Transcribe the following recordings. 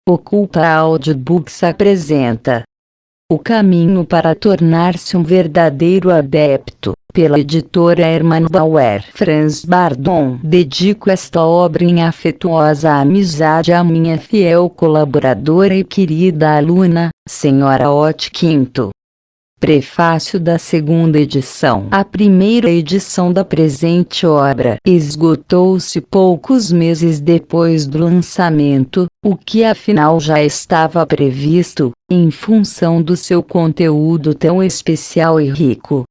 Oculta Audiobooks apresenta O Caminho para Tornar-se um Verdadeiro Adepto, pela editora Hermann Bauer. Franz Bardon. Dedico esta obra em afetuosa amizade à minha fiel colaboradora e querida aluna, Sra. Ott Quinto. Prefácio da segunda edição. A primeira edição da presente obra esgotou-se poucos meses depois do lançamento, o que afinal já estava previsto, em função do seu conteúdo tão especial e rico.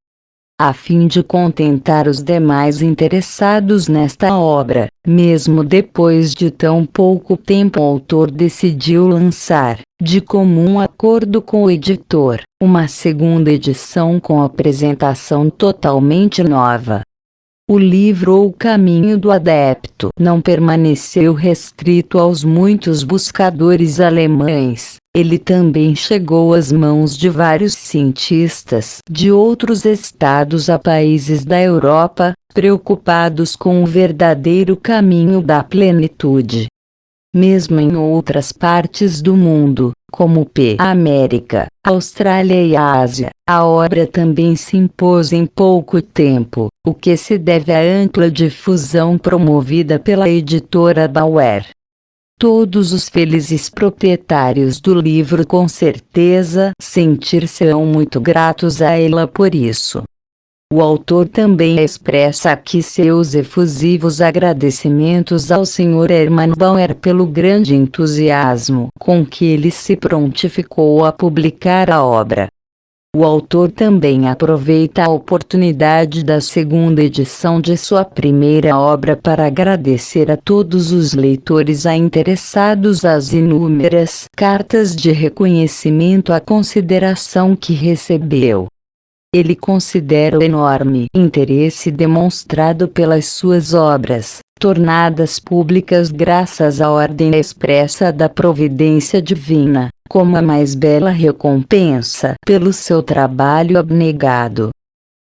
A fim de contentar os demais interessados nesta obra, mesmo depois de tão pouco tempo o autor decidiu lançar, de comum acordo com o editor, uma segunda edição com apresentação totalmente nova. O livro O Caminho do Adepto não permaneceu restrito aos muitos buscadores alemães. Ele também chegou às mãos de vários cientistas de outros estados a países da Europa, preocupados com o verdadeiro caminho da plenitude. Mesmo em outras partes do mundo, como América, Austrália e Ásia, a obra também se impôs em pouco tempo, o que se deve à ampla difusão promovida pela editora Bauer. Todos os felizes proprietários do livro com certeza sentir-se-ão muito gratos a ela por isso. O autor também expressa aqui seus efusivos agradecimentos ao Sr. Hermann Bauer pelo grande entusiasmo com que ele se prontificou a publicar a obra. O autor também aproveita a oportunidade da segunda edição de sua primeira obra para agradecer a todos os leitores interessados as inúmeras cartas de reconhecimento à consideração que recebeu. Ele considera o enorme interesse demonstrado pelas suas obras, tornadas públicas graças à ordem expressa da providência divina, como a mais bela recompensa pelo seu trabalho abnegado.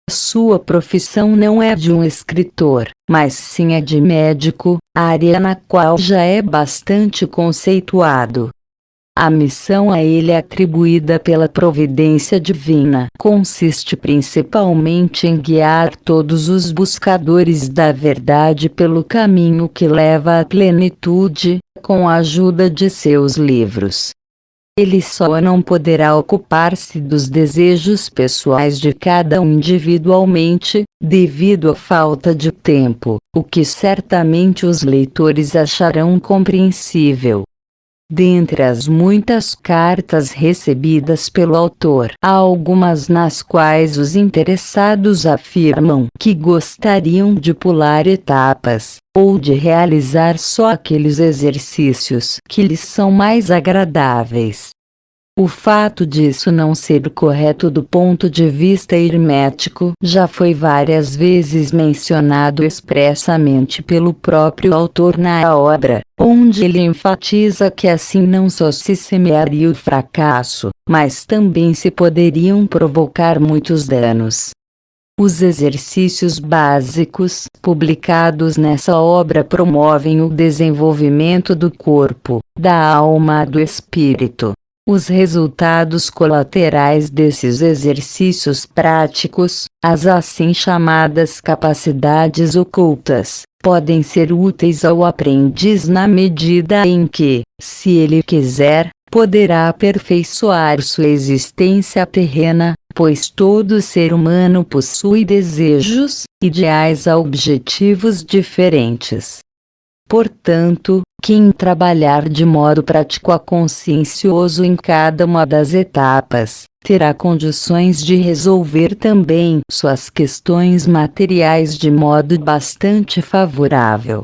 Sua profissão não é de um escritor, mas sim a de médico, área na qual já é bastante conceituado. A missão a ele atribuída pela providência divina consiste principalmente em guiar todos os buscadores da verdade pelo caminho que leva à plenitude, com a ajuda de seus livros. Ele só não poderá ocupar-se dos desejos pessoais de cada um individualmente, devido à falta de tempo, o que certamente os leitores acharão compreensível. Dentre as muitas cartas recebidas pelo autor, há algumas nas quais os interessados afirmam que gostariam de pular etapas, ou de realizar só aqueles exercícios que lhes são mais agradáveis. O fato disso não ser correto do ponto de vista hermético já foi várias vezes mencionado expressamente pelo próprio autor na obra, onde ele enfatiza que assim não só se semearia o fracasso, mas também se poderiam provocar muitos danos. Os exercícios básicos publicados nessa obra promovem o desenvolvimento do corpo, da alma e do espírito. Os resultados colaterais desses exercícios práticos, as assim chamadas capacidades ocultas, podem ser úteis ao aprendiz na medida em que, se ele quiser, poderá aperfeiçoar sua existência terrena, pois todo ser humano possui desejos, ideais a objetivos diferentes. Portanto, quem trabalhar de modo prático e consciencioso em cada uma das etapas, terá condições de resolver também suas questões materiais de modo bastante favorável.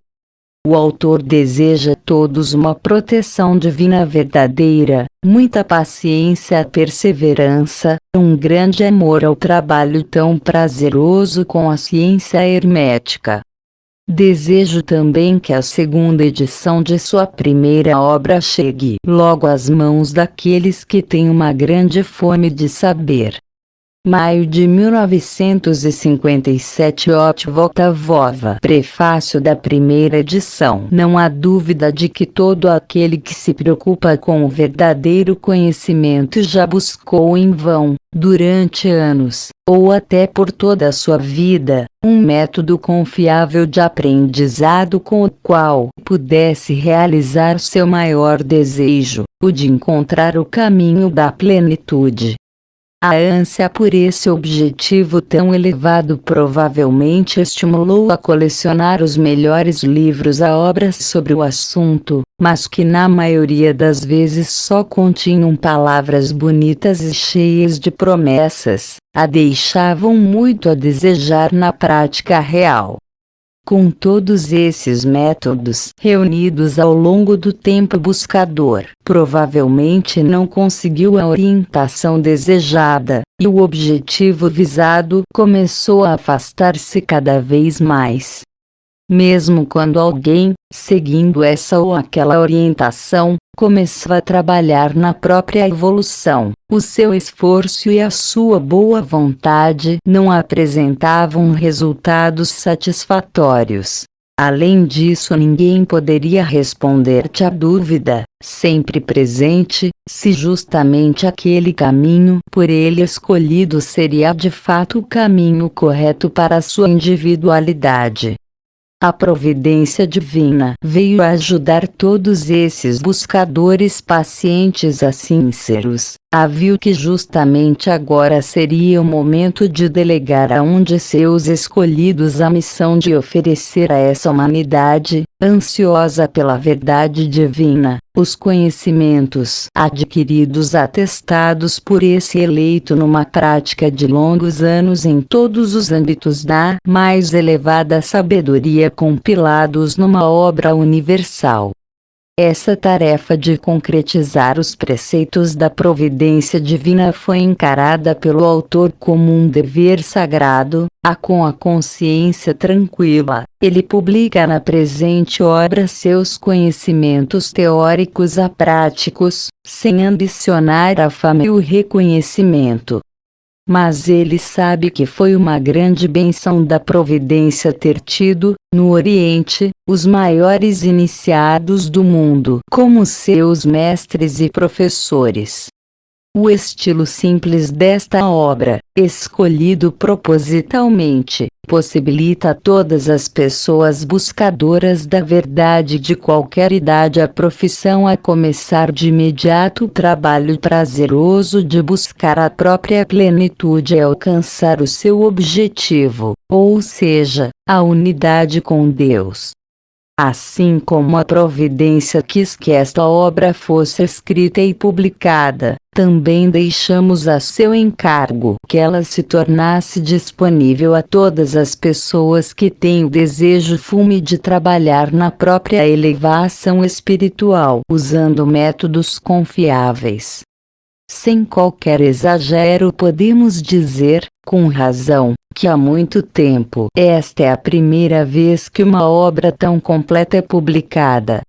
O autor deseja a todos uma proteção divina verdadeira, muita paciência e perseverança, um grande amor ao trabalho tão prazeroso com a ciência hermética. Desejo também que a segunda edição de sua primeira obra chegue logo às mãos daqueles que têm uma grande fome de saber. Maio de 1957. Otvoltavova. Prefácio da primeira edição. Não há dúvida de que todo aquele que se preocupa com o verdadeiro conhecimento já buscou em vão, durante anos, ou até por toda a sua vida, um método confiável de aprendizado com o qual pudesse realizar seu maior desejo, o de encontrar o caminho da plenitude. A ânsia por esse objetivo tão elevado provavelmente estimulou a colecionar os melhores livros a obras sobre o assunto, mas que na maioria das vezes só continham palavras bonitas e cheias de promessas, a deixavam muito a desejar na prática real. Com todos esses métodos reunidos ao longo do tempo, o buscador provavelmente não conseguiu a orientação desejada, e o objetivo visado começou a afastar-se cada vez mais. Mesmo quando alguém, seguindo essa ou aquela orientação, começava a trabalhar na própria evolução, o seu esforço e a sua boa vontade não apresentavam resultados satisfatórios. Além disso, ninguém poderia responder-te à dúvida, sempre presente, se justamente aquele caminho por ele escolhido seria de fato o caminho correto para a sua individualidade. A providência divina veio ajudar todos esses buscadores pacientes a sinceros. Viu que justamente agora seria o momento de delegar a um de seus escolhidos a missão de oferecer a essa humanidade, ansiosa pela verdade divina, os conhecimentos adquiridos atestados por esse eleito numa prática de longos anos em todos os âmbitos da mais elevada sabedoria, compilados numa obra universal. Essa tarefa de concretizar os preceitos da providência divina foi encarada pelo autor como um dever sagrado. Com a consciência tranquila, ele publica na presente obra seus conhecimentos teóricos a práticos, sem ambicionar a fama e o reconhecimento. Mas ele sabe que foi uma grande bênção da providência ter tido, no Oriente, os maiores iniciados do mundo como seus mestres e professores. O estilo simples desta obra, escolhido propositalmente, possibilita a todas as pessoas buscadoras da verdade de qualquer idade a profissão, a começar de imediato o trabalho prazeroso de buscar a própria plenitude e alcançar o seu objetivo, ou seja, a unidade com Deus. Assim como a providência quis que esta obra fosse escrita e publicada, também deixamos a seu encargo que ela se tornasse disponível a todas as pessoas que têm o desejo fume de trabalhar na própria elevação espiritual, usando métodos confiáveis. Sem qualquer exagero, podemos dizer, com razão, que há muito tempo esta é a primeira vez que uma obra tão completa é publicada.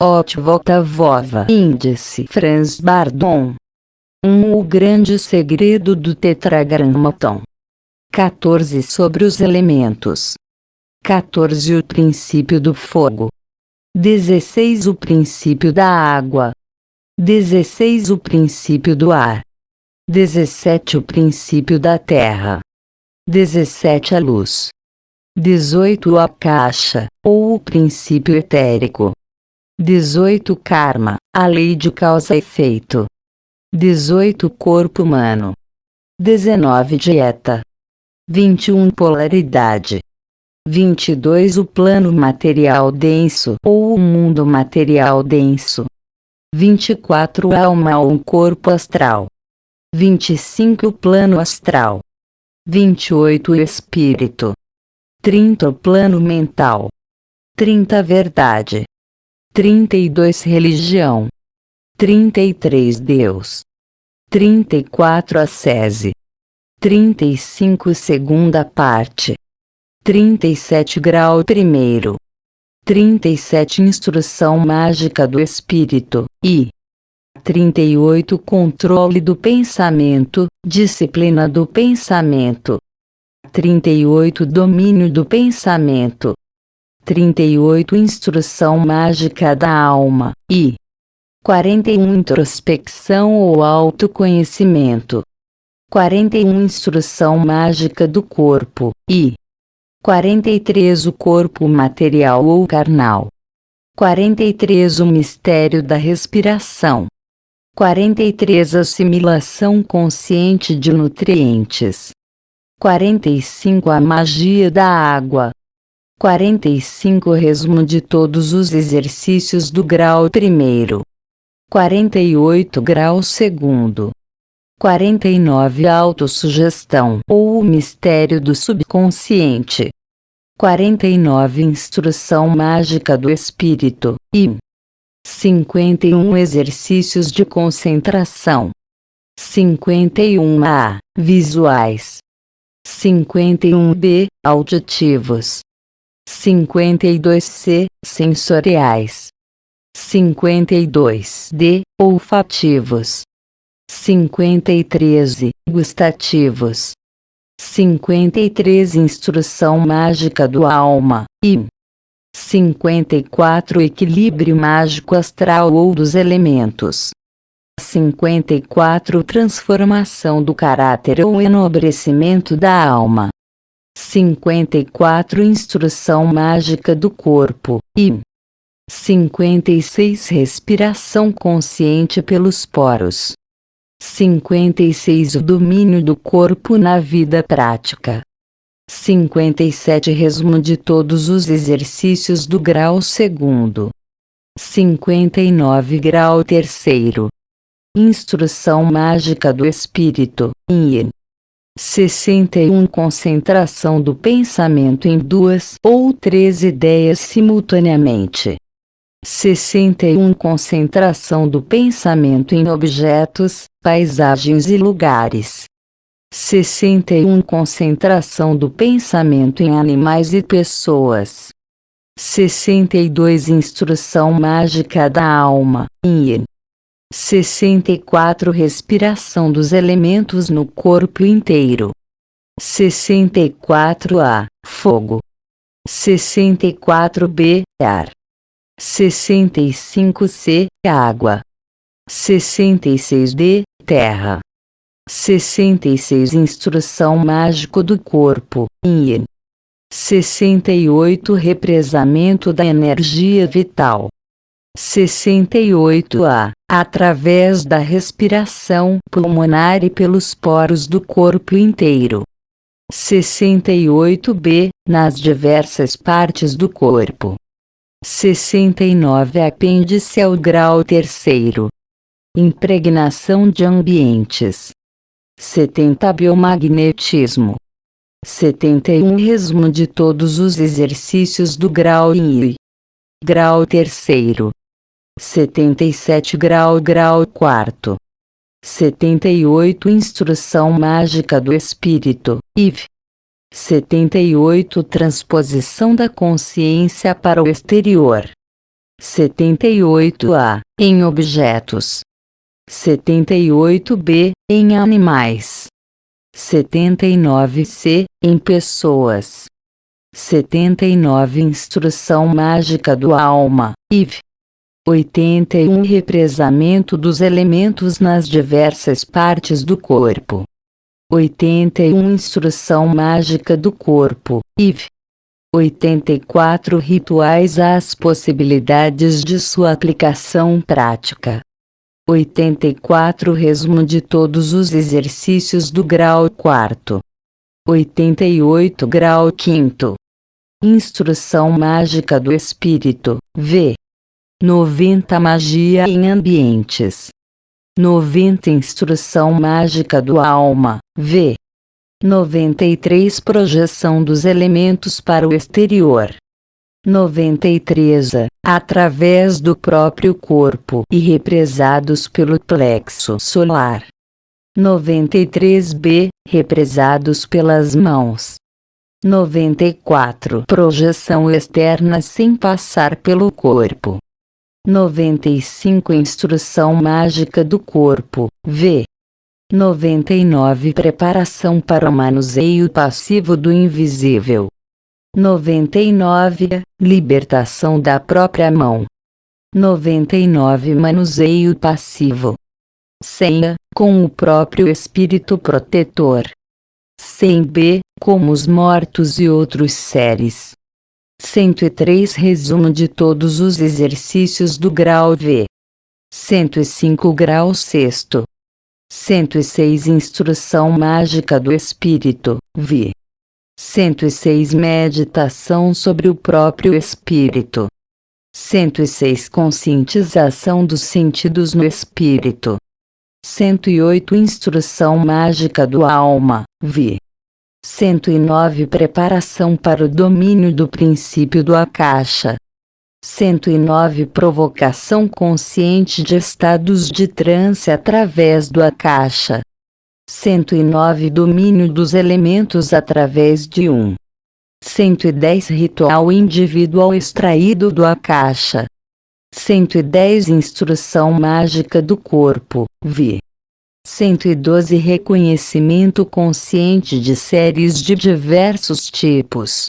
Otvoltavova. Índice Franz Bardon. O grande segredo do Tetragramaton. 14 Sobre os elementos. 14 O princípio do fogo. 16 O princípio da água. 16 O princípio do ar. 17 O princípio da terra. 17 A luz. 18 A caixa, ou o princípio etérico. 18 Karma, a lei de causa e efeito. 18 Corpo humano. 19 Dieta. 21 Polaridade. 22 O plano material denso, ou o mundo material denso. 24 Alma ou corpo astral. 25 O plano astral. 28 O espírito. 30 O plano mental. 30 Verdade. 32 Religião. 33 Deus. 34 Ascese. 35 Segunda parte. 37 Grau primeiro. 37 Instrução mágica do espírito, e 38 Controle do pensamento, disciplina do pensamento. 38 Domínio do pensamento. 38 Instrução mágica da alma, e 41 Introspecção ou autoconhecimento. 41 Instrução mágica do corpo, e 43 O corpo material ou carnal. 43 O mistério da respiração. 43 Assimilação consciente de nutrientes. 45 A magia da água. 45 Resumo de todos os exercícios do grau primeiro. 48 Grau segundo. 49 Autossugestão ou o mistério do subconsciente. 49 Instrução mágica do espírito, e 51 Exercícios de concentração. 51 A. Visuais. 51 B. Auditivos. 52 C. Sensoriais. 52 D. Olfativos. 53 Gustativos. 53 Instrução mágica do alma, e 54 Equilíbrio mágico astral ou dos elementos. 54 Transformação do caráter ou enobrecimento da alma. 54 Instrução mágica do corpo, e 56 Respiração consciente pelos poros. 56 O domínio do corpo na vida prática. 57 Resumo de todos os exercícios do grau segundo. 59 Grau terceiro. Instrução mágica do espírito, e 61 Concentração do pensamento em 2 ou 3 ideias simultaneamente. 61 Concentração do pensamento em objetos, paisagens e lugares. 61 Concentração do pensamento em animais e pessoas. 62 Instrução mágica da alma, e 64 Respiração dos elementos no corpo inteiro. 64 A. Fogo. 64 B. Ar. 65 C. Água. 66 D. Terra. 66 Instrução mágico do corpo, e 68 Represamento da energia vital. 68 A. Através da respiração pulmonar e pelos poros do corpo inteiro. 68 B. Nas diversas partes do corpo. 69 Apêndice ao grau terceiro. Impregnação de ambientes. 70 Biomagnetismo. 71 Resumo de todos os exercícios do grau I. Grau terceiro. 77 Grau quarto. 78 Instrução mágica do espírito, IV. 78 Transposição da consciência para o exterior. 78 A. Em objetos. 78 B. Em animais. 79 C. Em pessoas. 79 Instrução mágica do alma, IV. 81 Represamento dos elementos nas diversas partes do corpo. 81 Instrução mágica do corpo, IV. 84 Rituais às possibilidades de sua aplicação prática. 84 Resumo de todos os exercícios do grau quarto. 88 Grau quinto. Instrução mágica do espírito, V. 90 Magia em ambientes. 90 Instrução mágica do alma, V. 93 Projeção dos elementos para o exterior. 93 A. Através do próprio corpo e represados pelo plexo solar. 93 B. Represados pelas mãos. 94 Projeção externa sem passar pelo corpo. 95 Instrução mágica do corpo, v. 99 Preparação para o manuseio passivo do invisível. 99 Libertação da própria mão. 99 Manuseio passivo. Senha, com o próprio espírito protetor. 100b, como os mortos e outros seres. 103 Resumo de todos os exercícios do grau V. 105 Grau sexto. 106 Instrução mágica do espírito, V. 106 Meditação sobre o próprio espírito. 106 Conscientização dos sentidos no espírito. 108 Instrução mágica do alma, V. 109 Preparação para o domínio do princípio do Akasha. 109 Provocação consciente de estados de transe através do Akasha. 109 Domínio dos elementos através de 110 Ritual individual extraído do Akasha. 110 Instrução mágica do corpo, V. 112 Reconhecimento consciente de séries de diversos tipos.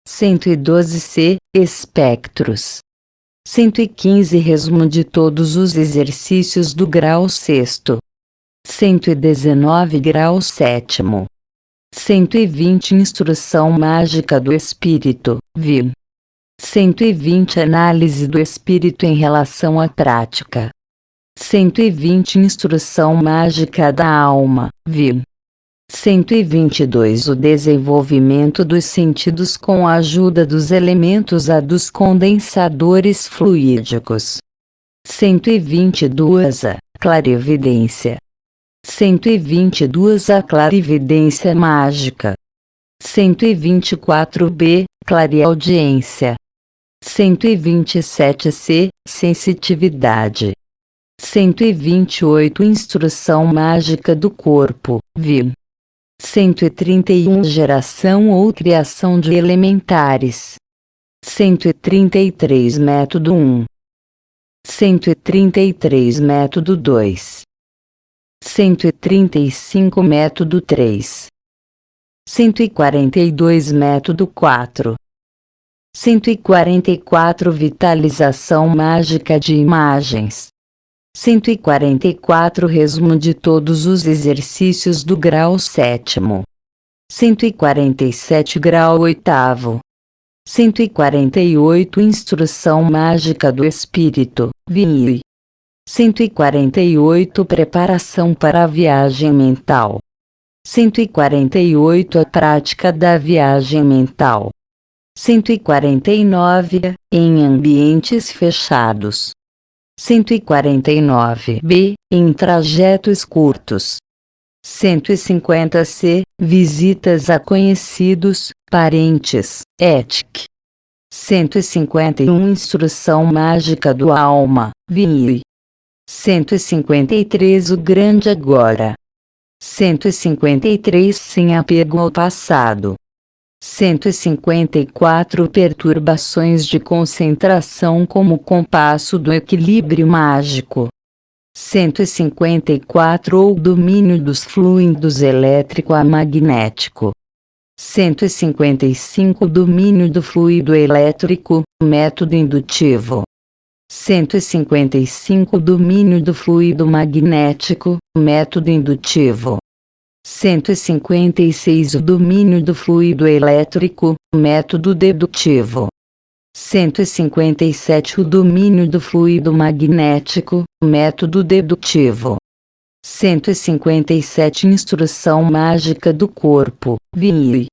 112c Espectros. 115 Resumo de todos os exercícios do grau sexto. 119 Grau sétimo. 120 Instrução mágica do espírito, V. 120 Análise do espírito em relação à prática. 120 Instrução mágica da alma, V. 122 O desenvolvimento dos sentidos com a ajuda dos elementos A dos condensadores fluídicos. 122 A clarividência. 122 A clarividência mágica. 124b Clareaudiência. 127c Sensitividade. 128 Instrução mágica do corpo, V. 131 Geração ou criação de elementares. 133 Método 1. 133 Método 2. 135 Método 3. 142 Método 4. 144 Vitalização mágica de imagens. 144 Resumo de todos os exercícios do grau sétimo. 147 Grau oitavo. 148 Instrução mágica do espírito, VI. 148 Preparação para a viagem mental. 148 A prática da viagem mental. 149 Em ambientes fechados. 149b Em trajetos curtos. 150c Visitas a conhecidos, parentes, etc. 151 Instrução mágica do alma, VI. 153 O grande agora. 153 Sem apego ao passado. 154 Perturbações de concentração como compasso do equilíbrio mágico. 154 Ou domínio dos fluidos elétrico-magnético. 155 Domínio do fluido elétrico, método indutivo. 155 Domínio do fluido magnético, método indutivo. 156 O domínio do fluido elétrico, método dedutivo. 157 O domínio do fluido magnético, método dedutivo. 157 Instrução mágica do corpo, VI.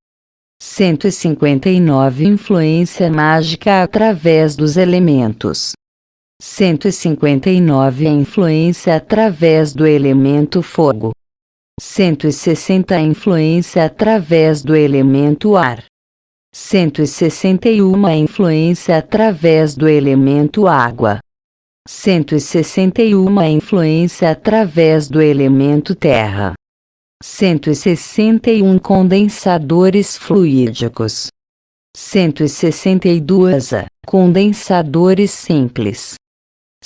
159 Influência mágica através dos elementos. 159 A influência através do elemento fogo. 160 A influência através do elemento ar. 161 A influência através do elemento água. 161 A influência através do elemento terra. 161 Condensadores fluídicos. 162 A condensadores simples.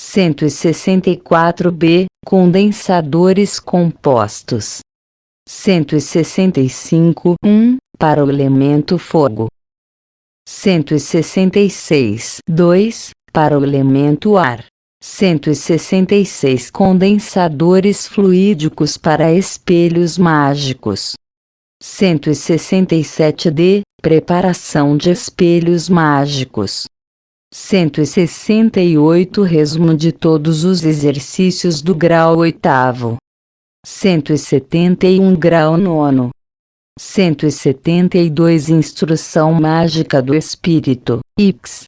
164b, condensadores compostos. 165, para o elemento fogo. 166, para o elemento ar. 166 condensadores fluídicos para espelhos mágicos. 167d, preparação de espelhos mágicos. 168 resumo de todos os exercícios do grau 8º. 171 grau 9º. 172 instrução mágica do espírito, X.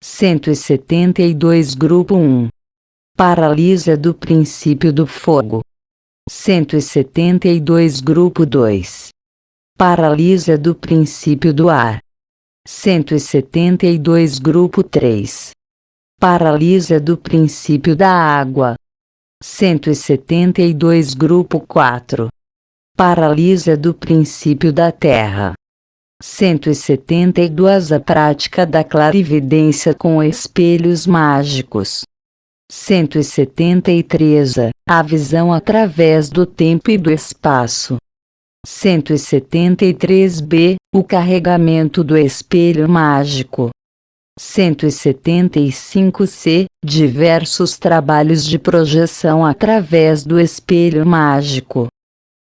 172 grupo 1. Paralisa do princípio do fogo. 172 grupo 2. Paralisa do princípio do ar. 172 grupo 3. Paralisa do princípio da água. 172 grupo 4. Paralisa do princípio da terra. 172 a prática da clarividência com espelhos mágicos. 173 a visão através do tempo e do espaço. 173b, o carregamento do espelho mágico. 175c, diversos trabalhos de projeção através do espelho mágico.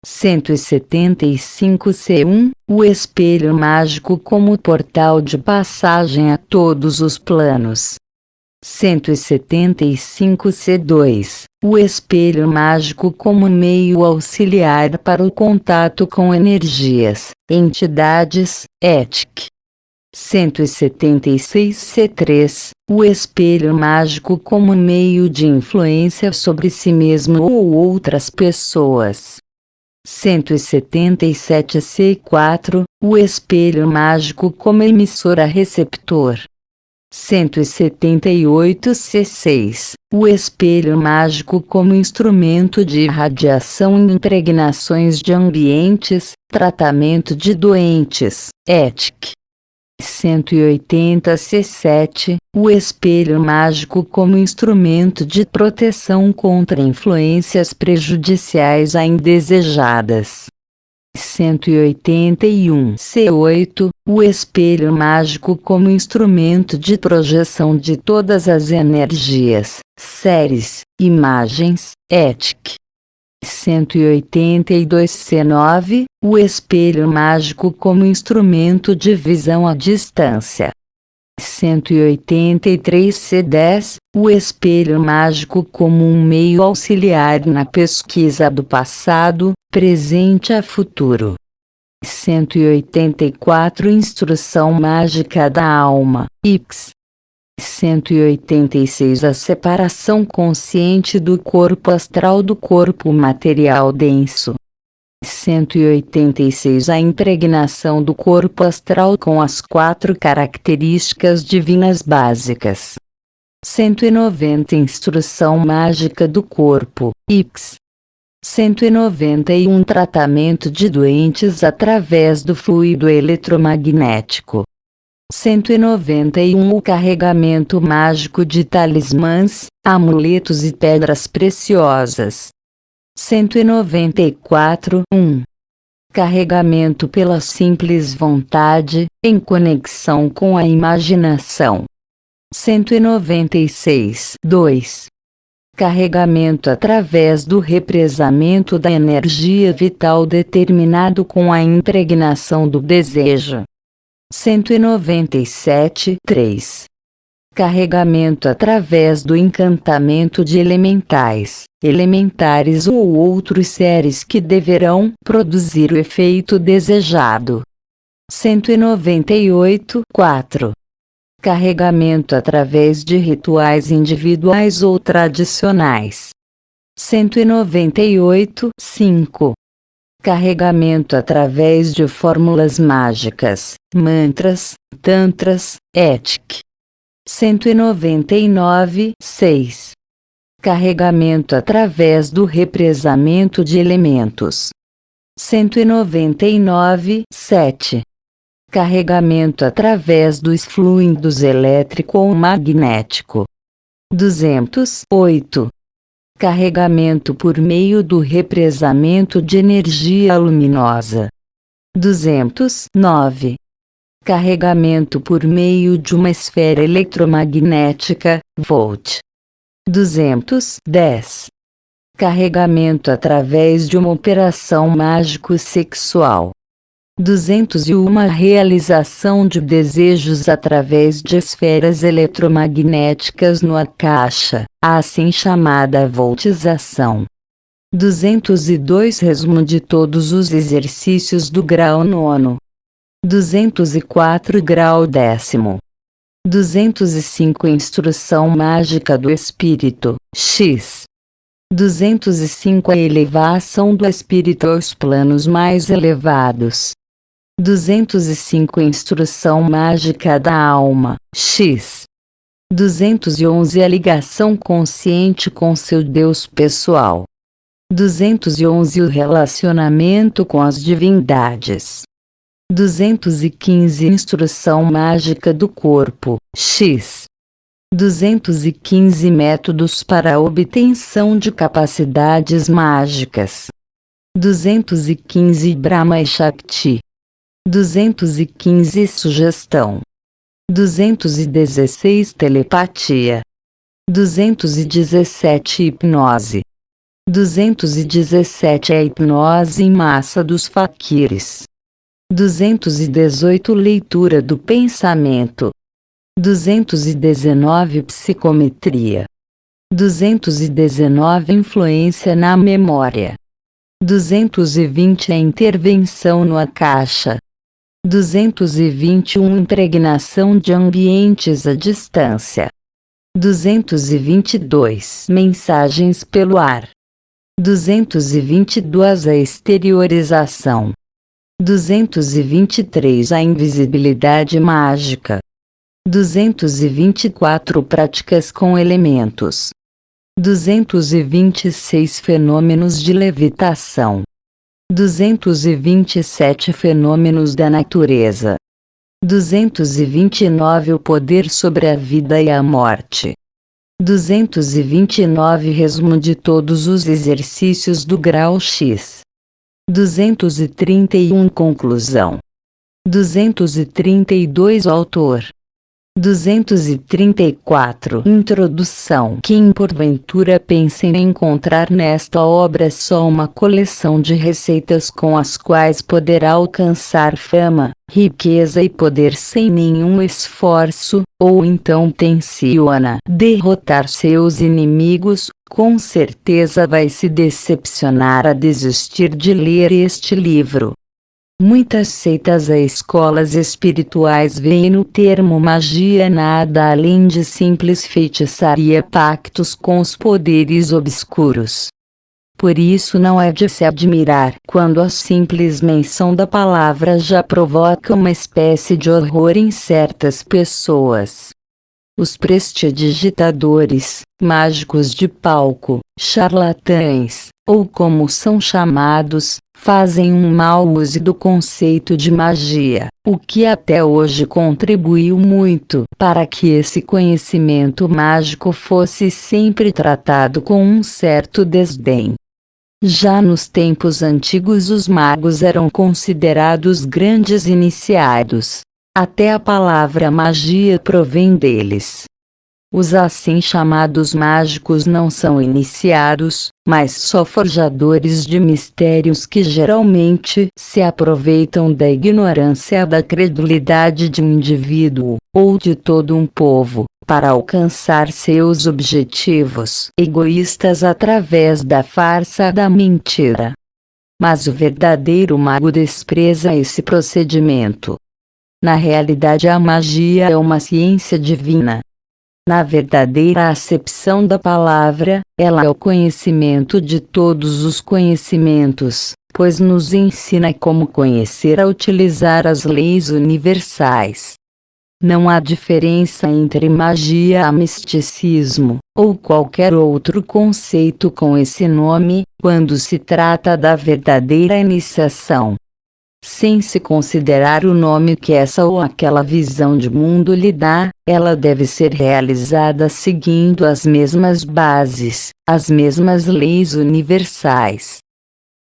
175c1, o espelho mágico como portal de passagem a todos os planos. 175c2, o espelho mágico como meio auxiliar para o contato com energias, entidades, ética. 176c3, o espelho mágico como meio de influência sobre si mesmo ou outras pessoas. 177c4, o espelho mágico como emissora-receptor. 178c6, o espelho mágico como instrumento de irradiação e impregnações de ambientes, tratamento de doentes, ética. 180c7, o espelho mágico como instrumento de proteção contra influências prejudiciais a indesejadas. 181c8, o espelho mágico como instrumento de projeção de todas as energias, séries, imagens, ética. 182c9, o espelho mágico como instrumento de visão à distância. 183c10, o espelho mágico como um meio auxiliar na pesquisa do passado, presente a futuro. 184 Instrução mágica da alma, X. 186 A separação consciente do corpo astral do corpo material denso. 186 A impregnação do corpo astral com as 4 características divinas básicas. 190 Instrução mágica do corpo, X. 191 Tratamento de doentes através do fluido eletromagnético. 191 O carregamento mágico de talismãs, amuletos e pedras preciosas. 194 Carregamento pela simples vontade, em conexão com a imaginação. 196 Carregamento através do represamento da energia vital determinado com a impregnação do desejo. 197 Carregamento através do encantamento de elementais, elementares ou outros seres que deverão produzir o efeito desejado. 198 Carregamento através de rituais individuais ou tradicionais. 198 Carregamento através de fórmulas mágicas, mantras, tantras, ética. 199 Carregamento através do represamento de elementos. 199 Carregamento através dos fluidos elétrico ou magnético. 208. Carregamento por meio do represamento de energia luminosa. 209. Carregamento por meio de uma esfera eletromagnética, volt. 210. Carregamento através de uma operação mágico-sexual. 201. Realização de desejos através de esferas eletromagnéticas no caixa, a assim chamada voltização. 202. Resumo de todos os exercícios do grau 9. 204. Grau 10º. 205. Instrução mágica do espírito, X. 205. A elevação do espírito aos planos mais elevados. 205. Instrução mágica da alma, X. 211. A ligação consciente com seu Deus pessoal. 211. O relacionamento com as divindades. 215. Instrução mágica do corpo, X. 215. Métodos para a obtenção de capacidades mágicas. 215. Brahma e Shakti. 215. Sugestão. 216. Telepatia. 217. Hipnose. 217. A hipnose em massa dos faquires. 218. Leitura do pensamento. 219. Psicometria. 219. Influência na memória. 220. A intervenção no caixa. 221. Impregnação de ambientes à distância. 222. Mensagens pelo ar. 222. A exteriorização. 223. A invisibilidade mágica. 224. Práticas com elementos. 226. Fenômenos de levitação. 227. Fenômenos da natureza. 229. O poder sobre a vida e a morte. 229. Resumo de todos os exercícios do grau X. 231. Conclusão. 232. Autor. 234. Introdução. Quem porventura pensa em encontrar nesta obra só uma coleção de receitas com as quais poderá alcançar fama, riqueza e poder sem nenhum esforço, ou então tenciona derrotar seus inimigos, com certeza vai se decepcionar a desistir de ler este livro. Muitas seitas e escolas espirituais veem no termo magia nada além de simples feitiçaria, pactos com os poderes obscuros. Por isso não é de se admirar quando a simples menção da palavra já provoca uma espécie de horror em certas pessoas. Os prestidigitadores, mágicos de palco, charlatães, ou como são chamados, fazem um mau uso do conceito de magia, o que até hoje contribuiu muito para que esse conhecimento mágico fosse sempre tratado com um certo desdém. Já nos tempos antigos os magos eram considerados grandes iniciados. Até a palavra magia provém deles. Os assim chamados mágicos não são iniciados, mas só forjadores de mistérios que geralmente se aproveitam da ignorância da credulidade de um indivíduo, ou de todo um povo, para alcançar seus objetivos egoístas através da farsa da mentira. Mas o verdadeiro mago despreza esse procedimento. Na realidade a magia é uma ciência divina. Na verdadeira acepção da palavra, ela é o conhecimento de todos os conhecimentos, pois nos ensina como conhecer a utilizar as leis universais. Não há diferença entre magia e misticismo, ou qualquer outro conceito com esse nome, quando se trata da verdadeira iniciação. Sem se considerar o nome que essa ou aquela visão de mundo lhe dá, ela deve ser realizada seguindo as mesmas bases, as mesmas leis universais.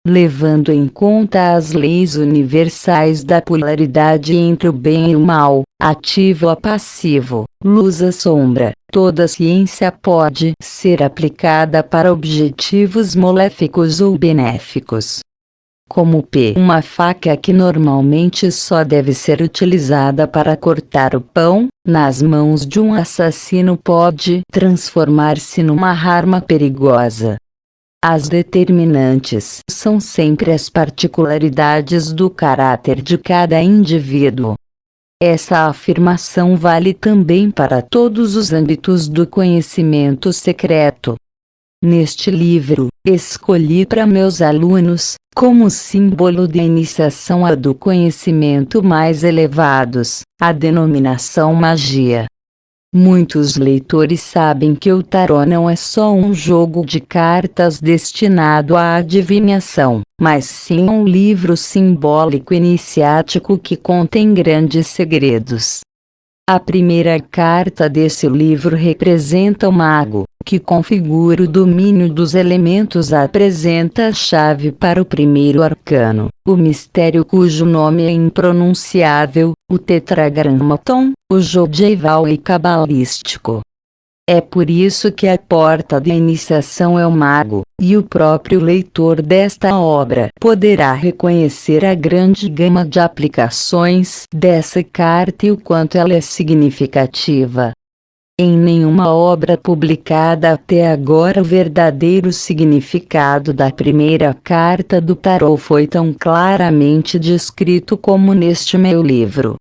Levando em conta as leis universais da polaridade entre o bem e o mal, ativo a passivo, luz a sombra, toda ciência pode ser aplicada para objetivos maléficos ou benéficos. Como uma faca que normalmente só deve ser utilizada para cortar o pão, nas mãos de um assassino pode transformar-se numa arma perigosa. As determinantes são sempre as particularidades do caráter de cada indivíduo. Essa afirmação vale também para todos os âmbitos do conhecimento secreto. Neste livro, escolhi para meus alunos, como símbolo de iniciação a do conhecimento mais elevados, a denominação magia. Muitos leitores sabem que o tarô não é só um jogo de cartas destinado à adivinhação, mas sim um livro simbólico iniciático que contém grandes segredos. A primeira carta desse livro representa o mago, que configura o domínio dos elementos. Apresenta a chave para o primeiro arcano, o mistério cujo nome é impronunciável, o tetragramaton, o jogieval e cabalístico. É por isso que a porta da iniciação é o mago, e o próprio leitor desta obra poderá reconhecer a grande gama de aplicações dessa carta e o quanto ela é significativa. Em nenhuma obra publicada até agora o verdadeiro significado da primeira carta do tarô foi tão claramente descrito como neste meu livro.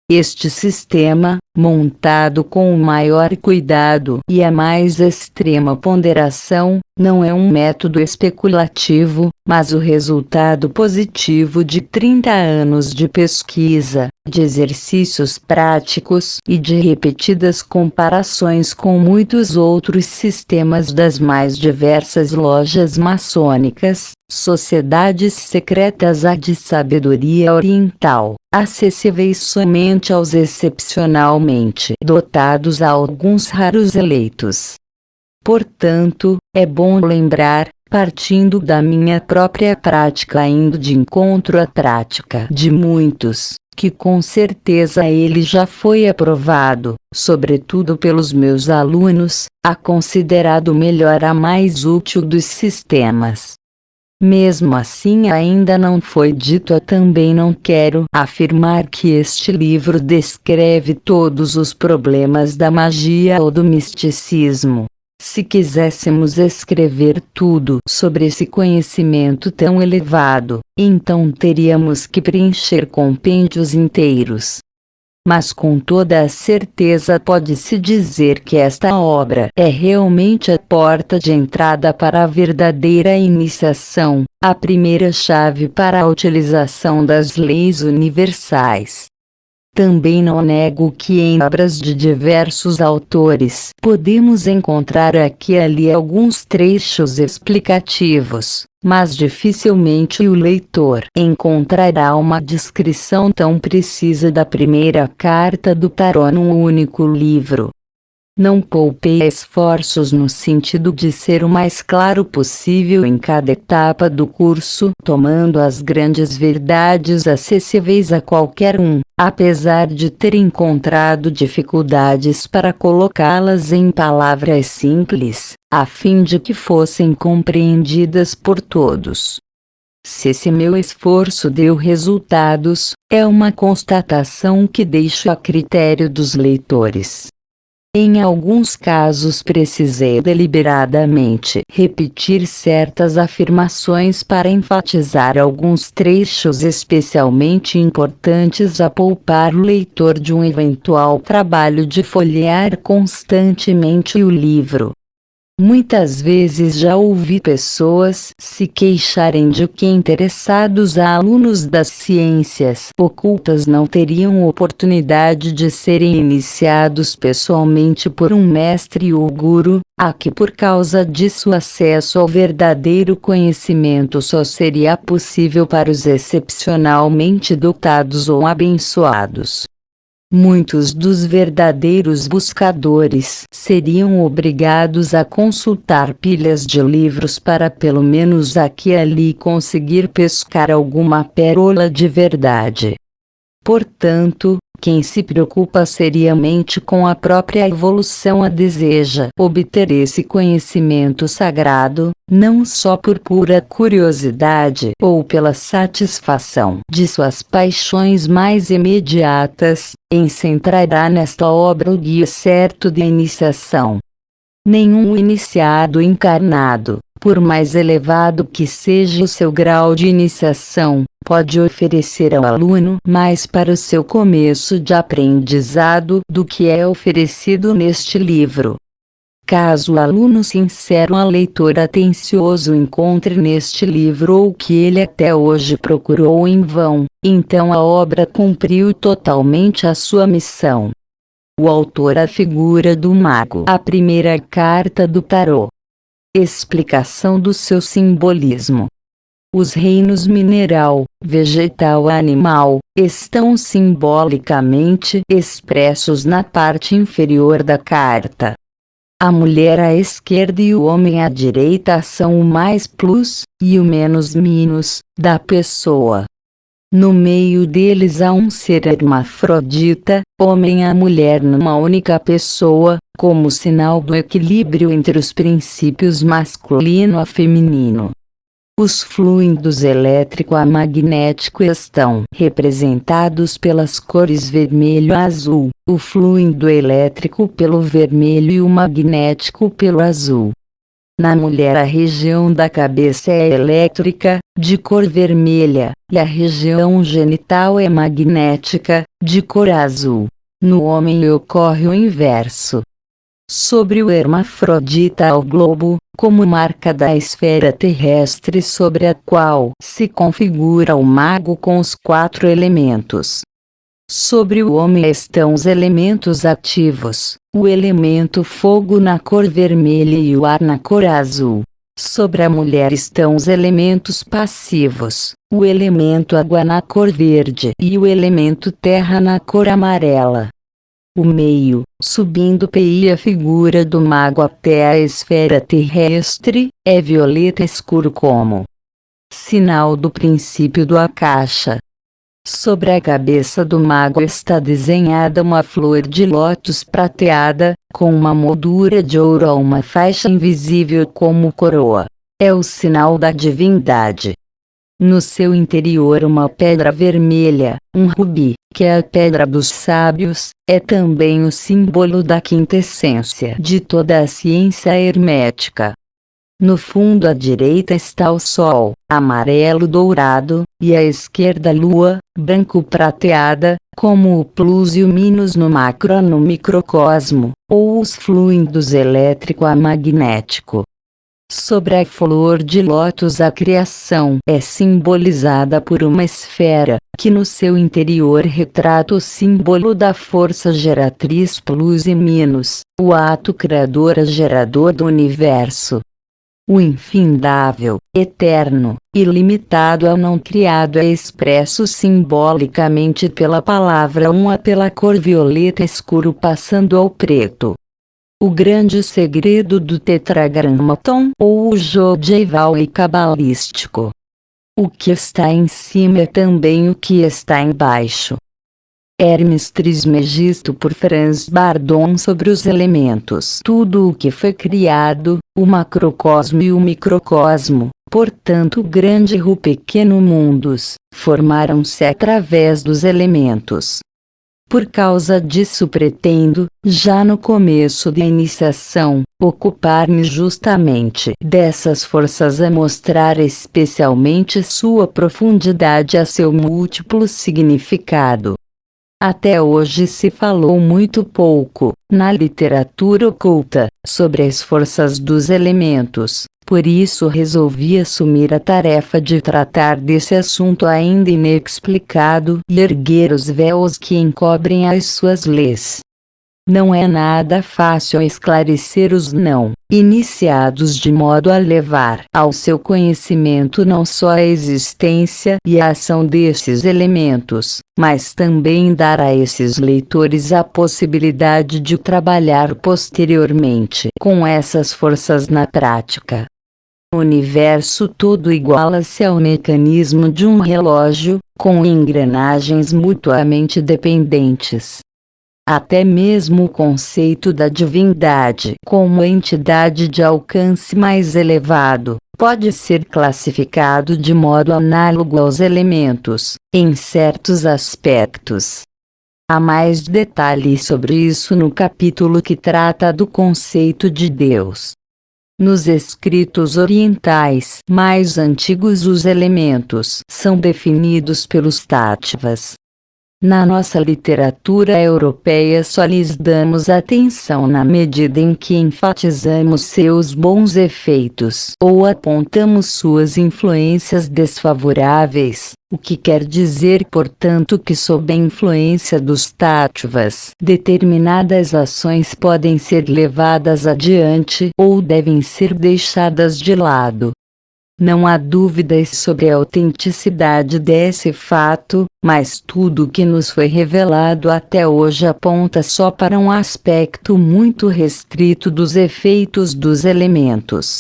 Este sistema, montado com o maior cuidado e a mais extrema ponderação, não é um método especulativo, mas o resultado positivo de 30 anos de pesquisa, de exercícios práticos e de repetidas comparações com muitos outros sistemas das mais diversas lojas maçônicas, sociedades secretas de sabedoria oriental, acessíveis somente aos excepcionalmente dotados a alguns raros eleitos. Portanto, é bom lembrar, partindo da minha própria prática indo de encontro à prática de muitos, que com certeza ele já foi aprovado, sobretudo pelos meus alunos, considerado o melhor a mais útil dos sistemas. Mesmo assim ainda não foi dito. Também não quero afirmar que este livro descreve todos os problemas da magia ou do misticismo. Se quiséssemos escrever tudo sobre esse conhecimento tão elevado, então teríamos que preencher compêndios inteiros. Mas com toda a certeza pode-se dizer que esta obra é realmente a porta de entrada para a verdadeira iniciação, a primeira chave para a utilização das leis universais. Também não nego que em obras de diversos autores podemos encontrar aqui e ali alguns trechos explicativos, mas dificilmente o leitor encontrará uma descrição tão precisa da primeira carta do tarô num único livro. Não poupei esforços no sentido de ser o mais claro possível em cada etapa do curso, tomando as grandes verdades acessíveis a qualquer um, apesar de ter encontrado dificuldades para colocá-las em palavras simples, a fim de que fossem compreendidas por todos. Se esse meu esforço deu resultados, é uma constatação que deixo a critério dos leitores. Em alguns casos precisei deliberadamente repetir certas afirmações para enfatizar alguns trechos especialmente importantes a poupar o leitor de um eventual trabalho de folhear constantemente o livro. Muitas vezes já ouvi pessoas se queixarem de que interessados a alunos das ciências ocultas não teriam oportunidade de serem iniciados pessoalmente por um mestre ou guru, a que por causa disso o acesso ao verdadeiro conhecimento só seria possível para os excepcionalmente dotados ou abençoados. Muitos dos verdadeiros buscadores seriam obrigados a consultar pilhas de livros para pelo menos aqui e ali conseguir pescar alguma pérola de verdade. Portanto, quem se preocupa seriamente com a própria evolução deseja obter esse conhecimento sagrado, não só por pura curiosidade ou pela satisfação de suas paixões mais imediatas, encontrará nesta obra o guia certo de iniciação. Nenhum iniciado encarnado, por mais elevado que seja o seu grau de iniciação, pode oferecer ao aluno mais para o seu começo de aprendizado do que é oferecido neste livro. Caso o aluno sincero a leitor atencioso encontre neste livro o que ele até hoje procurou em vão, então a obra cumpriu totalmente a sua missão. O autor a figura do mago. A primeira carta do tarô. Explicação do seu simbolismo. Os reinos mineral, vegetal e animal, estão simbolicamente expressos na parte inferior da carta. A mulher à esquerda e o homem à direita são o mais plus, e o menos minus, da pessoa. No meio deles há um ser hermafrodita, homem e mulher numa única pessoa, como sinal do equilíbrio entre os princípios masculino e feminino. Os fluidos elétrico e magnético estão representados pelas cores vermelho e azul, o fluido elétrico pelo vermelho e o magnético pelo azul. Na mulher a região da cabeça é elétrica, de cor vermelha, e a região genital é magnética, de cor azul. No homem ocorre o inverso. Sobre o hermafrodita há o globo, como marca da esfera terrestre sobre a qual se configura o mago com os 4 elementos. Sobre o homem estão os elementos ativos, o elemento fogo na cor vermelha e o ar na cor azul. Sobre a mulher estão os elementos passivos, o elemento água na cor verde e o elemento terra na cor amarela. O meio, subindo PI a figura do mago até a esfera terrestre, é violeta escuro como sinal do princípio do Akasha. Sobre a cabeça do mago está desenhada uma flor de lótus prateada, com uma moldura de ouro a uma faixa invisível como coroa. É o sinal da divindade. No seu interior uma pedra vermelha, um rubi, que é a pedra dos sábios, é também o símbolo da quintessência de toda a ciência hermética. No fundo à direita está o sol, amarelo dourado, e à esquerda a lua, branco prateada, como o plus e o minus no macro e no microcosmo, ou os fluidos elétrico e magnético. Sobre a flor de lótus a criação é simbolizada por uma esfera, que no seu interior retrata o símbolo da força geratriz plus e minus, o ato criador e gerador do universo. O infindável, eterno, ilimitado ao não criado é expresso simbolicamente pela palavra uma pela cor violeta escuro passando ao preto. O grande segredo do tetragramaton ou o Jogjeval cabalístico. O que está em cima é também o que está embaixo. Hermes Trismegisto por Franz Bardon sobre os elementos. Tudo o que foi criado, o macrocosmo e o microcosmo, portanto o grande e o pequeno mundos, formaram-se através dos elementos. Por causa disso pretendo, já no começo da iniciação, ocupar-me justamente dessas forças a mostrar especialmente sua profundidade a seu múltiplo significado. Até hoje se falou muito pouco, na literatura oculta, sobre as forças dos elementos, por isso resolvi assumir a tarefa de tratar desse assunto ainda inexplicado e erguer os véus que encobrem as suas leis. Não é nada fácil esclarecer os não iniciados de modo a levar ao seu conhecimento não só a existência e a ação desses elementos, mas também dar a esses leitores a possibilidade de trabalhar posteriormente com essas forças na prática. O universo todo iguala-se ao mecanismo de um relógio, com engrenagens mutuamente dependentes. Até mesmo o conceito da divindade como entidade de alcance mais elevado, pode ser classificado de modo análogo aos elementos, em certos aspectos. Há mais detalhes sobre isso no capítulo que trata do conceito de Deus. Nos escritos orientais mais antigos os elementos são definidos pelos Tattvas. Na nossa literatura europeia só lhes damos atenção na medida em que enfatizamos seus bons efeitos ou apontamos suas influências desfavoráveis, o que quer dizer portanto que sob a influência dos Tattvas, determinadas ações podem ser levadas adiante ou devem ser deixadas de lado. Não há dúvidas sobre a autenticidade desse fato, mas tudo o que nos foi revelado até hoje aponta só para um aspecto muito restrito dos efeitos dos elementos.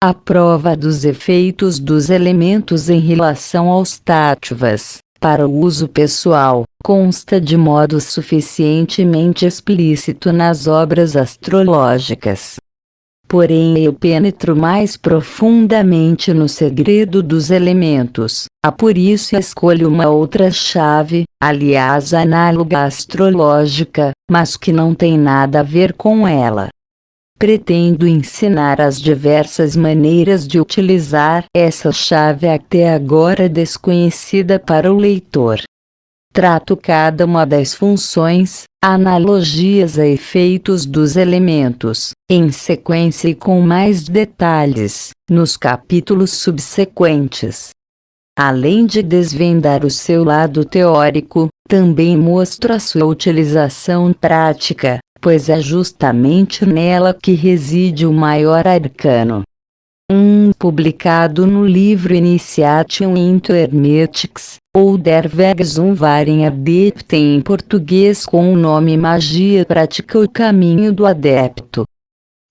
A prova dos efeitos dos elementos em relação aos Tattvas, para o uso pessoal, consta de modo suficientemente explícito nas obras astrológicas. Porém eu penetro mais profundamente no segredo dos elementos, por isso escolho uma outra chave, aliás análoga à astrológica, mas que não tem nada a ver com ela. Pretendo ensinar as diversas maneiras de utilizar essa chave até agora desconhecida para o leitor. Trato cada uma das funções, analogias a efeitos dos elementos, em sequência e com mais detalhes, nos capítulos subsequentes. Além de desvendar o seu lado teórico, também mostro a sua utilização prática, pois é justamente nela que reside o maior arcano. Publicado no livro Initiation into Hermetics, ou Der Weg zum wahren Adepten em português com o nome Magia Prática o Caminho do Adepto.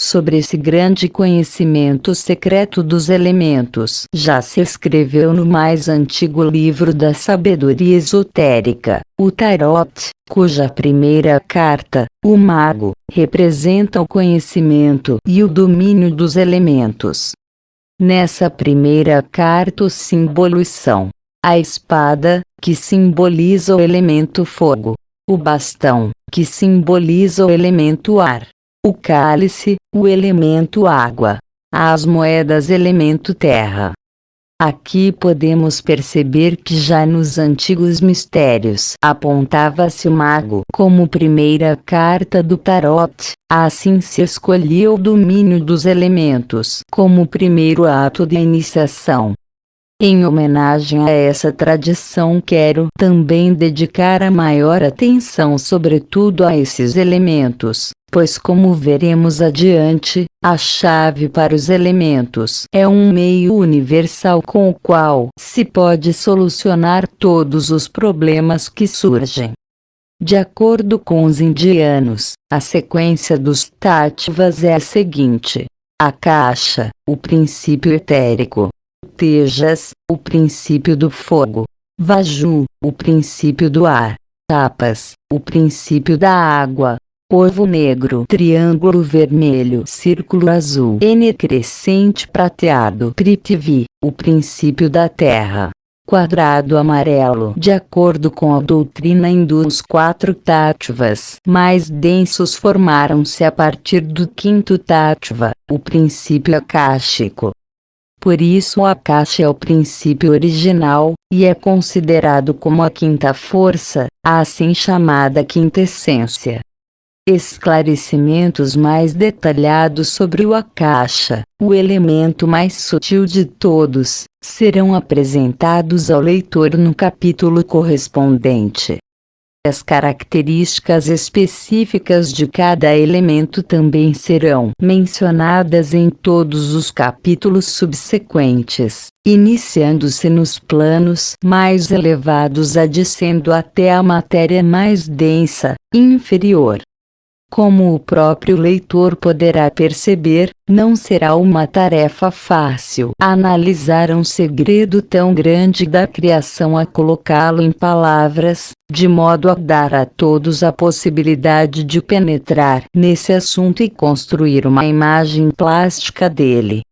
Sobre esse grande conhecimento secreto dos elementos já se escreveu no mais antigo livro da sabedoria esotérica, o Tarot, cuja primeira carta, o Mago, representa o conhecimento e o domínio dos elementos. Nessa primeira carta os símbolos são: a espada, que simboliza o elemento fogo; o bastão, que simboliza o elemento ar; o cálice, o elemento água; as moedas, elemento terra. Aqui podemos perceber que já nos antigos mistérios apontava-se o mago como primeira carta do tarot, assim se escolhia o domínio dos elementos como primeiro ato de iniciação. Em homenagem a essa tradição quero também dedicar a maior atenção sobretudo a esses elementos, pois como veremos adiante, a chave para os elementos é um meio universal com o qual se pode solucionar todos os problemas que surgem. De acordo com os indianos, a sequência dos Tattvas é a seguinte: Akasha, o princípio etérico; Tejas, o princípio do fogo; Vaju, o princípio do ar; Tapas, o princípio da água; Corvo negro, triângulo vermelho, círculo azul, N crescente prateado, Prithvi, o princípio da terra; quadrado amarelo. De acordo com a doutrina hindu, os 4 Tattvas mais densos formaram-se a partir do 5º Tattva, o princípio akáshico. Por isso o Akasha é o princípio original, e é considerado como a quinta força, a assim chamada quinta essência. Esclarecimentos mais detalhados sobre o Akasha, o elemento mais sutil de todos, serão apresentados ao leitor no capítulo correspondente. As características específicas de cada elemento também serão mencionadas em todos os capítulos subsequentes, iniciando-se nos planos mais elevados descendo até a matéria mais densa, inferior. Como o próprio leitor poderá perceber, não será uma tarefa fácil analisar um segredo tão grande da criação a colocá-lo em palavras, de modo a dar a todos a possibilidade de penetrar nesse assunto e construir uma imagem plástica dele.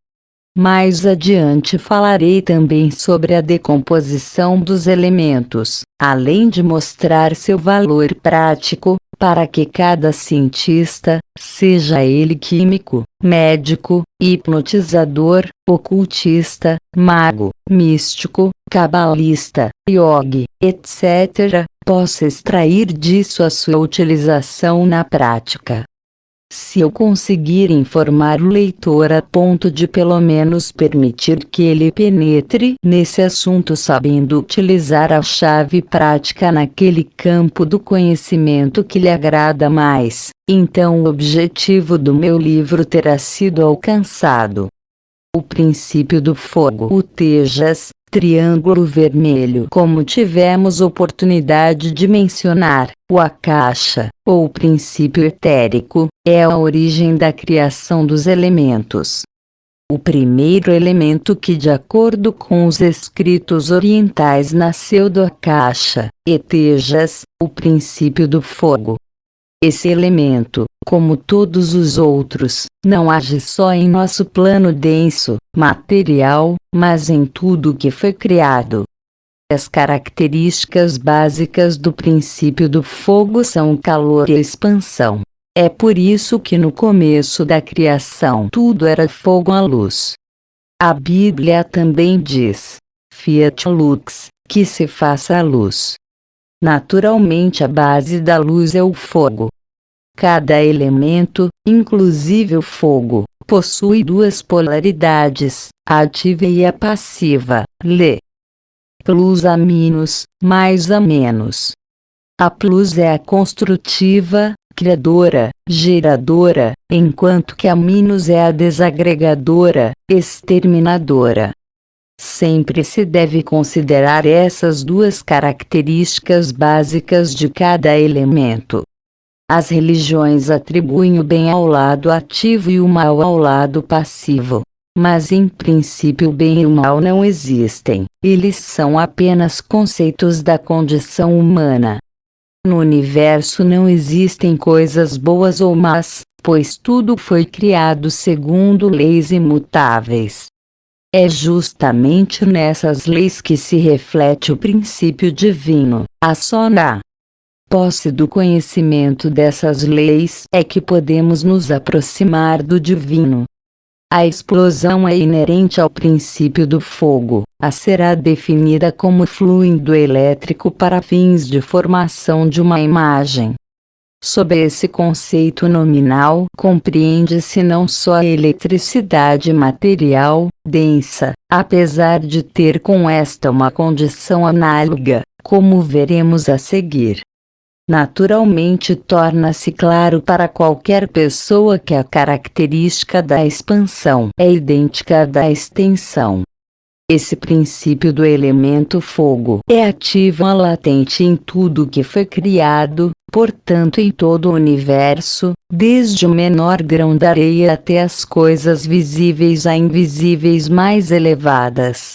Mais adiante falarei também sobre a decomposição dos elementos, além de mostrar seu valor prático, para que cada cientista, seja ele químico, médico, hipnotizador, ocultista, mago, místico, cabalista, yogi, etc., possa extrair disso a sua utilização na prática. Se eu conseguir informar o leitor a ponto de pelo menos permitir que ele penetre nesse assunto sabendo utilizar a chave prática naquele campo do conhecimento que lhe agrada mais, então o objetivo do meu livro terá sido alcançado. O princípio do fogo, o Tejas, triângulo vermelho, como tivemos oportunidade de mencionar, o Akasha, ou o princípio etérico, é a origem da criação dos elementos. O primeiro elemento que, de acordo com os escritos orientais, nasceu do Akasha, e Tejas, o princípio do fogo. Esse elemento, como todos os outros, não age só em nosso plano denso, material, mas em tudo que foi criado. As características básicas do princípio do fogo são o calor e a expansão. É por isso que no começo da criação tudo era fogo à luz. A Bíblia também diz: Fiat lux, que se faça a luz. Naturalmente a base da luz é o fogo. Cada elemento, inclusive o fogo, possui duas polaridades, a ativa e a passiva, Lê. Plus a minus, mais a menos. A plus é a construtiva, criadora, geradora, enquanto que a minus é a desagregadora, exterminadora. Sempre se deve considerar essas duas características básicas de cada elemento. As religiões atribuem o bem ao lado ativo e o mal ao lado passivo. Mas em princípio o bem e o mal não existem, eles são apenas conceitos da condição humana. No universo não existem coisas boas ou más, pois tudo foi criado segundo leis imutáveis. É justamente nessas leis que se reflete o princípio divino, a Sona. Posse do conhecimento dessas leis é que podemos nos aproximar do divino. A explosão é inerente ao princípio do fogo, será definida como fluido elétrico para fins de formação de uma imagem. Sob esse conceito nominal, compreende-se não só a eletricidade material, densa, apesar de ter com esta uma condição análoga, como veremos a seguir. Naturalmente torna-se claro para qualquer pessoa que a característica da expansão é idêntica à da extensão. Esse princípio do elemento fogo é ativo e latente em tudo que foi criado, portanto em todo o universo, desde o menor grão de areia até as coisas visíveis a invisíveis mais elevadas.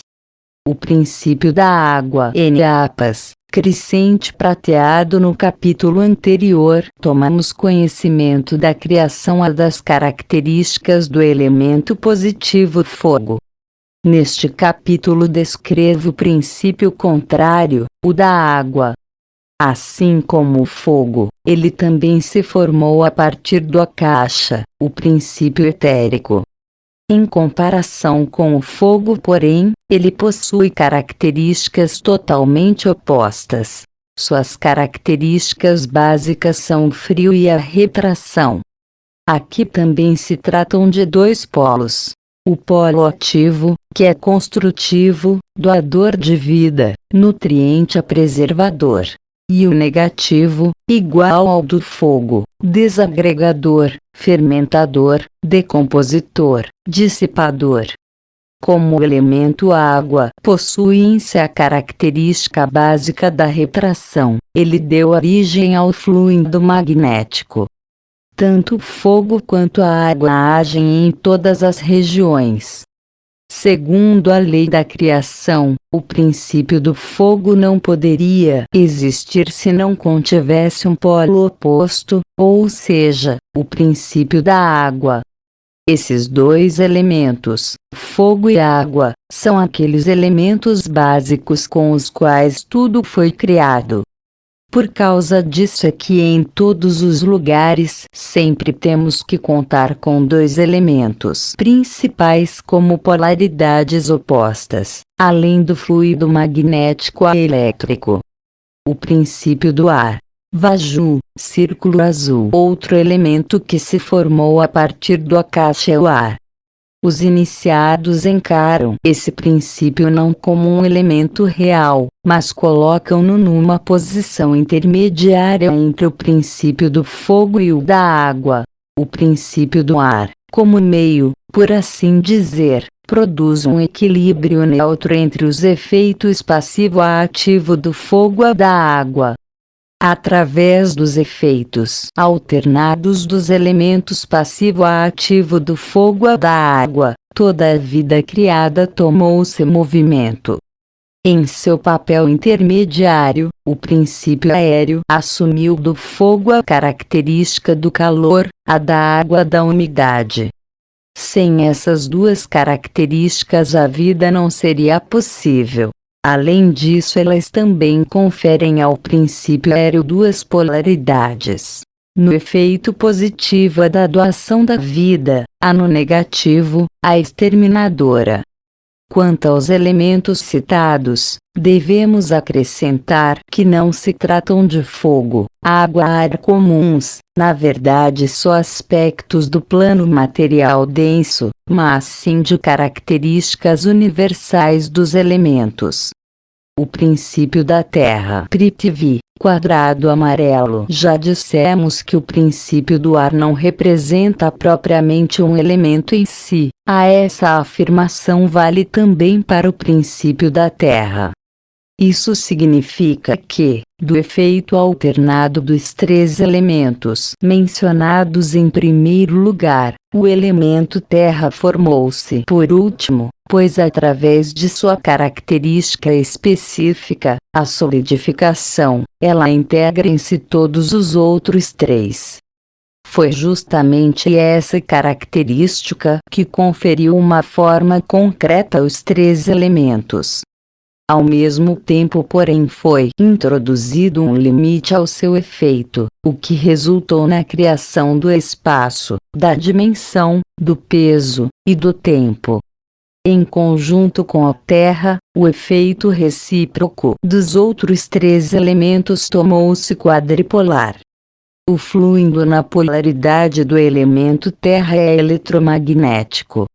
O princípio da água Eneapas, crescente prateado no capítulo anterior, tomamos conhecimento da criação das características do elemento positivo fogo. Neste capítulo descrevo o princípio contrário, o da água. Assim como o fogo, ele também se formou a partir do Akasha, o princípio etérico. Em comparação com o fogo, porém, ele possui características totalmente opostas. Suas características básicas são o frio e a retração. Aqui também se tratam de dois polos. O polo ativo, que é construtivo, doador de vida, nutriente preservador. E o negativo, igual ao do fogo, desagregador, fermentador, decompositor, dissipador. Como o elemento água possui em si a característica básica da retração, ele deu origem ao fluido magnético. Tanto o fogo quanto a água agem em todas as regiões. Segundo a lei da criação, o princípio do fogo não poderia existir se não contivesse um polo oposto, ou seja, o princípio da água. Esses dois elementos, fogo e água, são aqueles elementos básicos com os quais tudo foi criado. Por causa disso é que em todos os lugares sempre temos que contar com dois elementos principais como polaridades opostas, além do fluido magnético e elétrico. O princípio do ar. Vaju, círculo azul. Outro elemento que se formou a partir do Akash é o ar. Os iniciados encaram esse princípio não como um elemento real, mas colocam-no numa posição intermediária entre o princípio do fogo e o da água. O princípio do ar, como meio, por assim dizer, produz um equilíbrio neutro entre os efeitos passivo-ativo do fogo e da água. Através dos efeitos alternados dos elementos passivo-ativo do fogo e da água, toda a vida criada tomou-se movimento. Em seu papel intermediário, o princípio aéreo assumiu do fogo a característica do calor, a da água da umidade. Sem essas duas características a vida não seria possível. Além disso, elas também conferem ao princípio aéreo duas polaridades. No efeito positivo a da doação da vida, a no negativo, a exterminadora. Quanto aos elementos citados, devemos acrescentar que não se tratam de fogo, água e ar comuns, na verdade só aspectos do plano material denso, mas sim de características universais dos elementos. O princípio da Terra. Prithvi, quadrado amarelo. Já dissemos que o princípio do ar não representa propriamente um elemento em si. Essa afirmação vale também para o princípio da Terra. Isso significa que, do efeito alternado dos três elementos mencionados em primeiro lugar, o elemento terra formou-se por último, pois através de sua característica específica, a solidificação, ela integra em si todos os outros três. Foi justamente essa característica que conferiu uma forma concreta aos três elementos. Ao mesmo tempo, porém, foi introduzido um limite ao seu efeito, o que resultou na criação do espaço, da dimensão, do peso e do tempo. Em conjunto com a Terra, o efeito recíproco dos outros três elementos tornou-se quadripolar. O fluido na polaridade do elemento Terra é eletromagnético.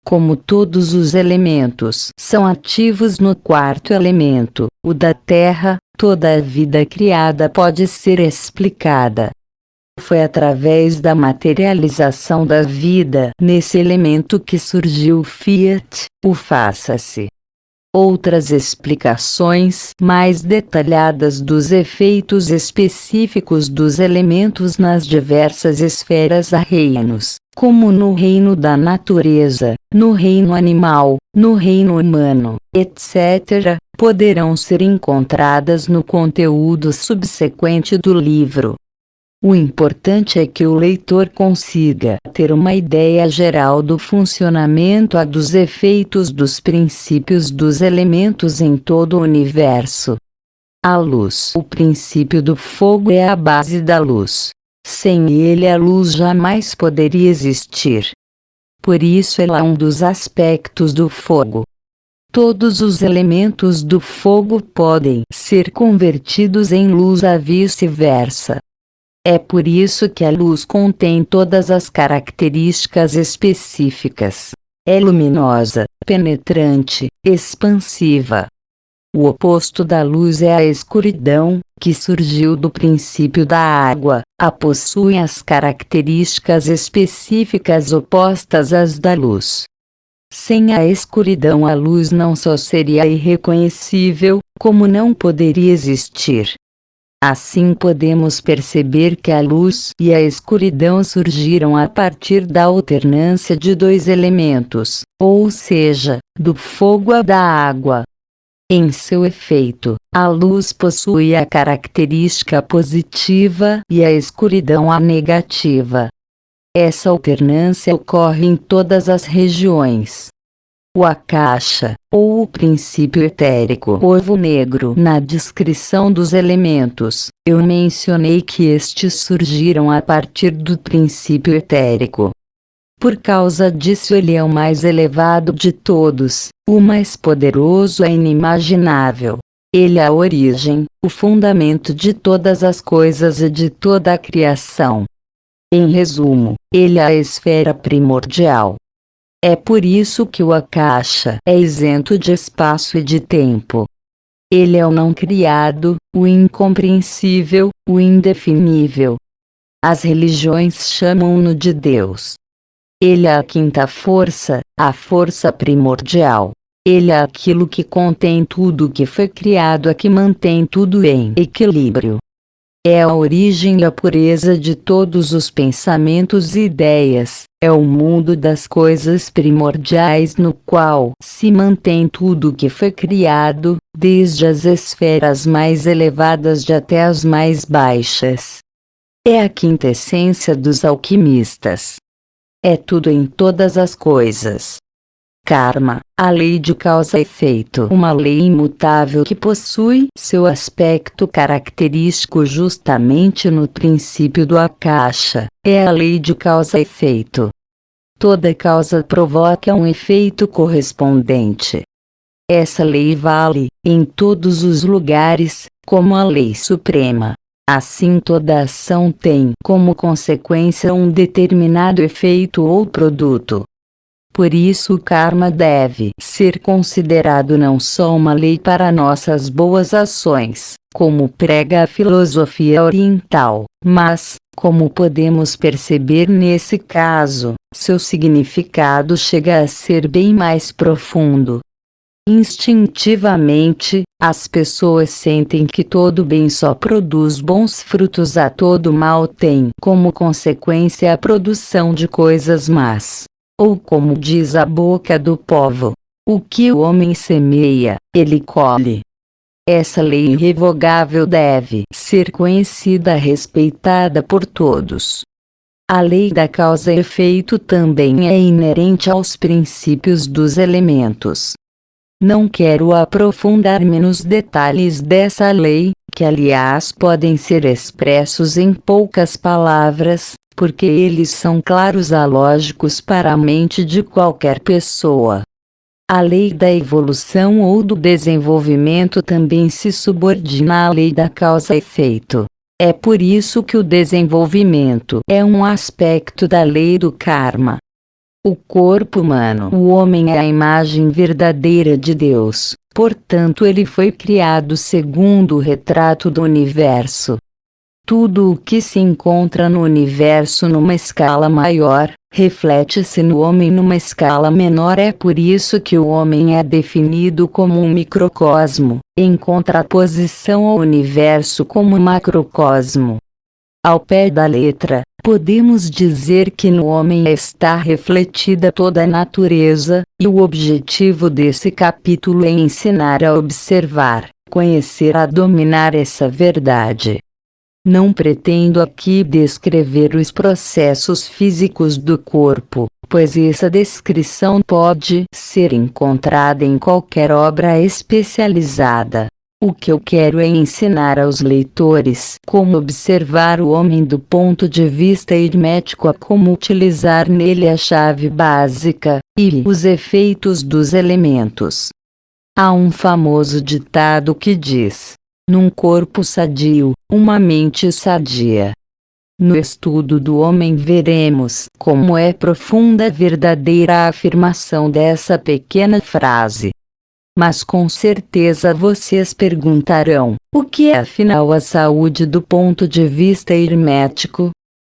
Como todos os elementos são ativos no quarto elemento, o da Terra, toda a vida criada pode ser explicada. Foi através da materialização da vida nesse elemento que surgiu o Fiat, o faça-se. Outras explicações mais detalhadas dos efeitos específicos dos elementos nas diversas esferas há reinos, como no reino da natureza, no reino animal, no reino humano, etc., poderão ser encontradas no conteúdo subsequente do livro. O importante é que o leitor consiga ter uma ideia geral do funcionamento e dos efeitos dos princípios dos elementos em todo o universo. A luz. O princípio do fogo é a base da luz. Sem ele a luz jamais poderia existir. Por isso ela é um dos aspectos do fogo. Todos os elementos do fogo podem ser convertidos em luz e vice-versa. É por isso que a luz contém todas as características específicas. É luminosa, penetrante, expansiva. O oposto da luz é a escuridão, que surgiu do princípio da água, possui as características específicas opostas às da luz. Sem a escuridão a luz não só seria irreconhecível, como não poderia existir. Assim podemos perceber que a luz e a escuridão surgiram a partir da alternância de dois elementos, ou seja, do fogo e da água. Em seu efeito, a luz possui a característica positiva e a escuridão a negativa. Essa alternância ocorre em todas as regiões. O Akasha, ou o princípio etérico ovo negro. Na descrição dos elementos, eu mencionei que estes surgiram a partir do princípio etérico. Por causa disso ele é o mais elevado de todos, o mais poderoso e inimaginável. Ele é a origem, o fundamento de todas as coisas e de toda a criação. Em resumo, ele é a esfera primordial. É por isso que o Akasha é isento de espaço e de tempo. Ele é o não criado, o incompreensível, o indefinível. As religiões chamam-no de Deus. Ele é a quinta força, a força primordial. Ele é aquilo que contém tudo que foi criado e que mantém tudo em equilíbrio. É a origem e a pureza de todos os pensamentos e ideias, é o mundo das coisas primordiais no qual se mantém tudo que foi criado, desde as esferas mais elevadas até as mais baixas. É a quintessência dos alquimistas. É tudo em todas as coisas. Karma, a lei de causa e efeito, uma lei imutável que possui seu aspecto característico justamente no princípio do Akasha, é a lei de causa e efeito. Toda causa provoca um efeito correspondente. Essa lei vale, em todos os lugares, como a lei suprema. Assim toda ação tem como consequência um determinado efeito ou produto. Por isso o karma deve ser considerado não só uma lei para nossas boas ações, como prega a filosofia oriental, mas, como podemos perceber nesse caso, seu significado chega a ser bem mais profundo. Instintivamente, as pessoas sentem que todo bem só produz bons frutos, a todo mal tem como consequência a produção de coisas más. Ou como diz a boca do povo, o que o homem semeia, ele colhe. Essa lei irrevogável deve ser conhecida e respeitada por todos. A lei da causa e efeito também é inerente aos princípios dos elementos. Não quero aprofundar-me nos detalhes dessa lei, que aliás podem ser expressos em poucas palavras, porque eles são claros e lógicos para a mente de qualquer pessoa. A lei da evolução ou do desenvolvimento também se subordina à lei da causa e efeito. É por isso que o desenvolvimento é um aspecto da lei do karma. O corpo humano, o homem é a imagem verdadeira de Deus, portanto ele foi criado segundo o retrato do universo. Tudo o que se encontra no universo numa escala maior, reflete-se no homem numa escala menor. É por isso que o homem é definido como um microcosmo, em contraposição ao universo como macrocosmo. Ao pé da letra, podemos dizer que no homem está refletida toda a natureza, e o objetivo desse capítulo é ensinar a observar, conhecer a dominar essa verdade. Não pretendo aqui descrever os processos físicos do corpo, pois essa descrição pode ser encontrada em qualquer obra especializada. O que eu quero é ensinar aos leitores como observar o homem do ponto de vista hermético, a como utilizar nele a chave básica, e os efeitos dos elementos. Há um famoso ditado que diz: num corpo sadio, uma mente sadia. No estudo do homem veremos como é profunda a verdadeira afirmação dessa pequena frase. Mas com certeza vocês perguntarão: o que é afinal a saúde do ponto de vista hermético?